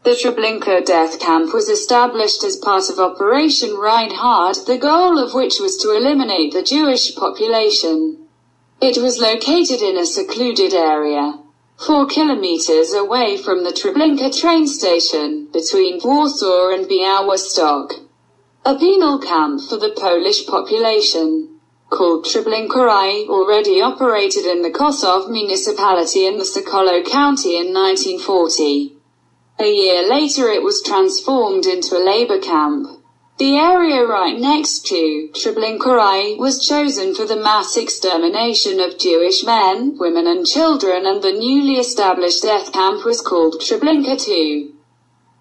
The Treblinka death camp was established as part of Operation Reinhard, the goal of which was to eliminate the Jewish population. It was located in a secluded area, 4 kilometers away from the Treblinka train station, between Warsaw and Białystok. A penal camp for the Polish population, called Treblinka, already operated in the Kosov municipality in the Sokolo county in 1940. A year later it was transformed into a labor camp. The area right next to Treblinka was chosen for the mass extermination of Jewish men, women and children, and the newly established death camp was called Treblinka II.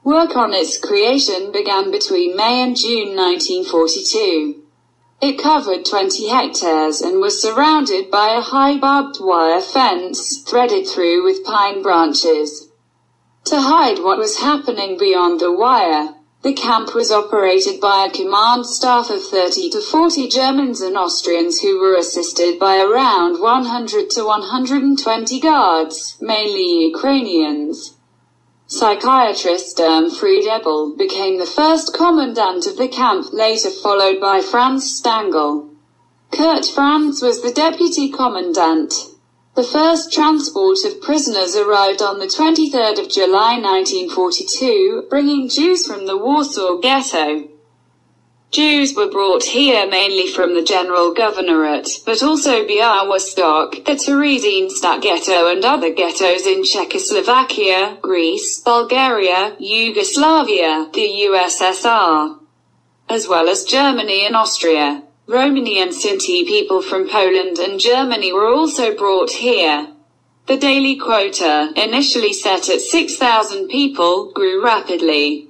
Work on its creation began between May and June 1942. It covered 20 hectares and was surrounded by a high barbed wire fence, threaded through with pine branches. To hide what was happening beyond the wire, the camp was operated by a command staff of 30 to 40 Germans and Austrians who were assisted by around 100 to 120 guards, mainly Ukrainians. Psychiatrist Friedebel became the first commandant of the camp, later followed by Franz Stangl. Kurt Franz was the deputy commandant. The first transport of prisoners arrived on the 23rd of July 1942, bringing Jews from the Warsaw ghetto. Jews were brought here mainly from the General Governorate, but also Białystok, the Theresienstadt ghetto and other ghettos in Czechoslovakia, Greece, Bulgaria, Yugoslavia, the USSR, as well as Germany and Austria. Romani and Sinti people from Poland and Germany were also brought here. The daily quota, initially set at 6,000 people, grew rapidly.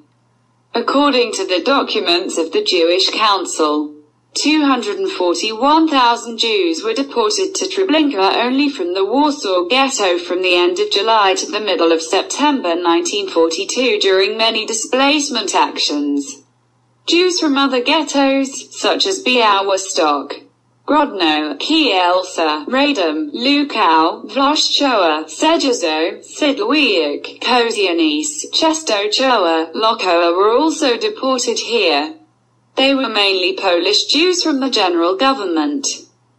According to the documents of the Jewish Council, 241,000 Jews were deported to Treblinka only from the Warsaw ghetto from the end of July to the middle of September 1942 during many displacement actions. Jews from other ghettos, such as Białystok, Grodno, Kielce, Radom, Lukau, Włoszczowa, Sedgezo, Siedlwiek, Kozienice, Czestochowa, Lokowa were also deported here. They were mainly Polish Jews from the general government.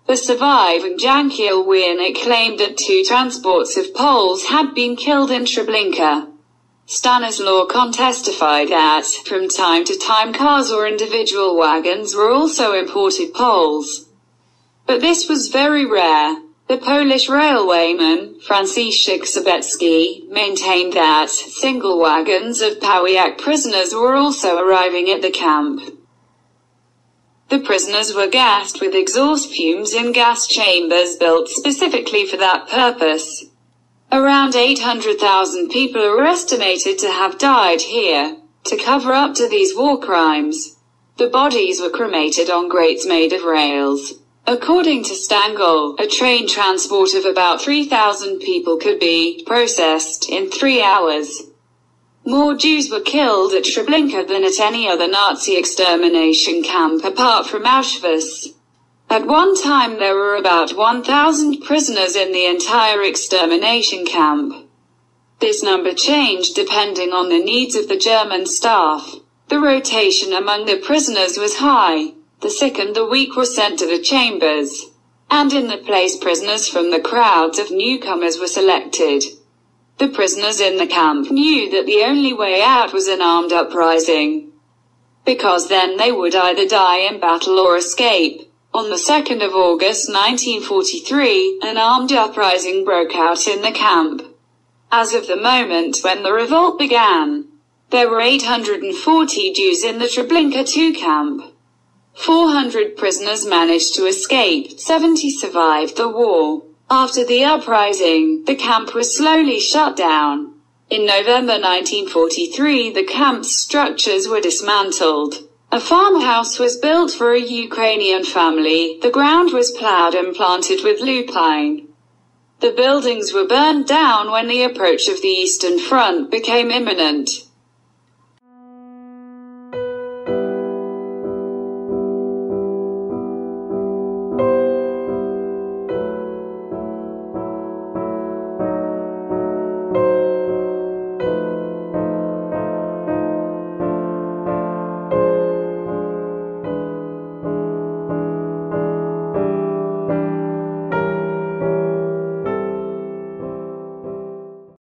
The surviving Jankiel Wiernik claimed that 2 transports of Poles had been killed in Treblinka. Stanislaw Kon testified that, from time to time cars or individual wagons were also imported Poles. But this was very rare. The Polish railwayman, Franciszek Sobecki, maintained that single wagons of Powiat prisoners were also arriving at the camp. The prisoners were gassed with exhaust fumes in gas chambers built specifically for that purpose. Around 800,000 people are estimated to have died here. To cover up to these war crimes, the bodies were cremated on grates made of rails. According to Stangl, a train transport of about 3,000 people could be processed in 3 hours. More Jews were killed at Treblinka than at any other Nazi extermination camp apart from Auschwitz. At one time there were about 1,000 prisoners in the entire extermination camp. This number changed depending on the needs of the German staff. The rotation among the prisoners was high. The sick and the weak were sent to the chambers. And in the place prisoners from the crowds of newcomers were selected. The prisoners in the camp knew that the only way out was an armed uprising, because then they would either die in battle or escape. On the 2nd of August 1943, an armed uprising broke out in the camp. As of the moment when the revolt began, there were 840 Jews in the Treblinka II camp. 400 prisoners managed to escape, 70 survived the war. After the uprising, the camp was slowly shut down. In November 1943, the camp's structures were dismantled. A farmhouse was built for a Ukrainian family. The ground was plowed and planted with lupine. The buildings were burned down when the approach of the Eastern Front became imminent.